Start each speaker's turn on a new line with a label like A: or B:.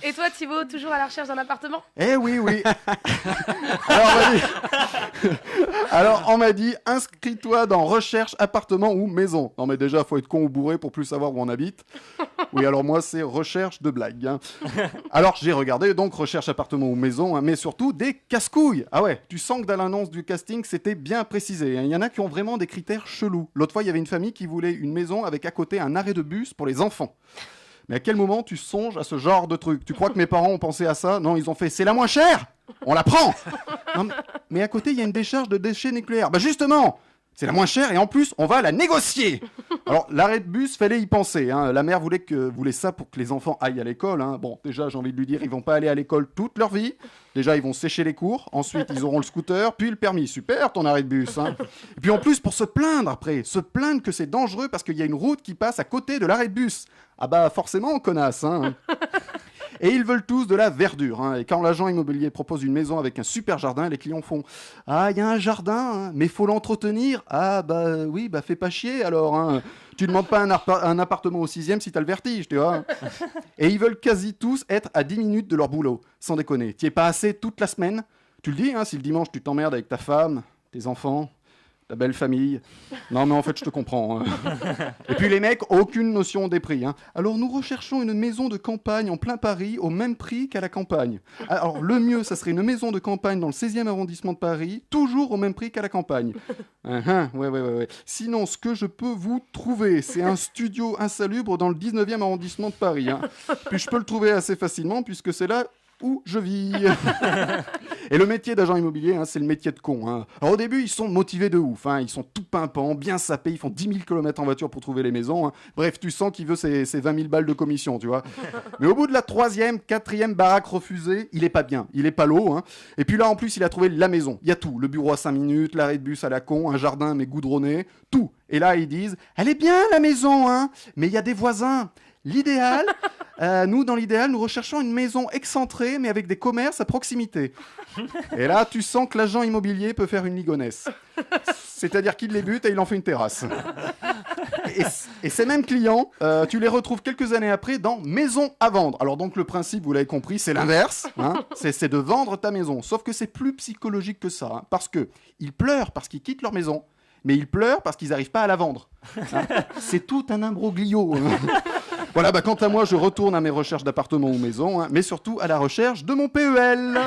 A: Et toi, Thibaut, toujours à la recherche d'un appartement ?
B: Eh oui. Alors, on m'a dit, inscris-toi dans recherche appartement ou maison. Non, mais déjà, faut être con ou bourré pour plus savoir où on habite. Oui, alors moi, c'est recherche de blague. Hein. Alors, j'ai regardé, donc, recherche appartement ou maison, hein, mais surtout des casse-couilles. Ah ouais, tu sens que dans l'annonce du casting, c'était bien précisé. Hein. Il y en a qui ont vraiment des critères chelous. L'autre fois, il y avait une famille qui voulait une maison avec à côté un arrêt de bus pour les enfants. Mais à quel moment tu songes à ce genre de truc ? Tu crois que mes parents ont pensé à ça ? Non, ils ont fait « c'est la moins chère ! On la prend !» Non, mais à côté, il y a une décharge de déchets nucléaires. Bah justement, c'est la moins chère et en plus, on va la négocier. Alors, l'arrêt de bus, fallait y penser. Hein. La mère voulait ça pour que les enfants aillent à l'école. Hein. Bon, déjà, j'ai envie de lui dire, ils vont pas aller à l'école toute leur vie. Déjà, ils vont sécher les cours. Ensuite, ils auront le scooter, puis le permis. Super, ton arrêt de bus. Hein. Et puis en plus, pour se plaindre après, se plaindre que c'est dangereux parce qu'il y a une route qui passe à côté de l'arrêt de bus. Ah bah forcément, connasse. Hein. Et ils veulent tous de la verdure. Hein. Et quand l'agent immobilier propose une maison avec un super jardin, les clients font « Ah, il y a un jardin, hein, mais faut l'entretenir. Ah bah oui, bah fais pas chier alors. Hein. Tu demandes pas un appartement au 6e si t'as le vertige, tu vois. » Et ils veulent quasi tous être à 10 minutes de leur boulot. Sans déconner. T'y es pas assez toute la semaine. Tu le dis, hein, si le dimanche tu t'emmerdes avec ta femme, tes enfants... ta belle famille. Non, mais en fait, je te comprends. Hein. Et puis les mecs, aucune notion des prix. Hein. Alors, nous recherchons une maison de campagne en plein Paris au même prix qu'à la campagne. Alors, le mieux, ça serait une maison de campagne dans le 16e arrondissement de Paris, toujours au même prix qu'à la campagne. Ouais. Sinon, ce que je peux vous trouver, c'est un studio insalubre dans le 19e arrondissement de Paris. Hein. Puis je peux le trouver assez facilement, puisque c'est là où je vis. Et le métier d'agent immobilier, hein, c'est le métier de con. Hein. Alors au début, ils sont motivés de ouf. Hein. Ils sont tout pimpants, bien sapés. Ils font 10 000 km en voiture pour trouver les maisons. Hein. Bref, tu sens qu'il veut ses 20 000 balles de commission, tu vois. Mais au bout de la 3e, 4e baraque refusée, il est pas bien. Il est pas l'eau. Hein. Et puis là, en plus, il a trouvé la maison. Il y a tout. Le bureau à 5 minutes, l'arrêt de bus à la con, un jardin mais goudronné, tout. Et là, ils disent, elle est bien la maison, hein, mais il y a des voisins. L'idéal, dans l'idéal, nous recherchons une maison excentrée, mais avec des commerces à proximité. Et là, tu sens que l'agent immobilier peut faire une ligonesse. C'est-à-dire qu'il les bute et il en fait une terrasse. Et ces mêmes clients, tu les retrouves quelques années après dans Maison à vendre. Alors donc le principe, vous l'avez compris, c'est l'inverse. Hein, c'est de vendre ta maison. Sauf que c'est plus psychologique que ça. Hein, parce qu'ils pleurent parce qu'ils quittent leur maison, mais ils pleurent parce qu'ils n'arrivent pas à la vendre. Hein, c'est tout un imbroglio. Voilà, quant à moi, je retourne à mes recherches d'appartements ou maisons, hein, mais surtout à la recherche de mon PEL.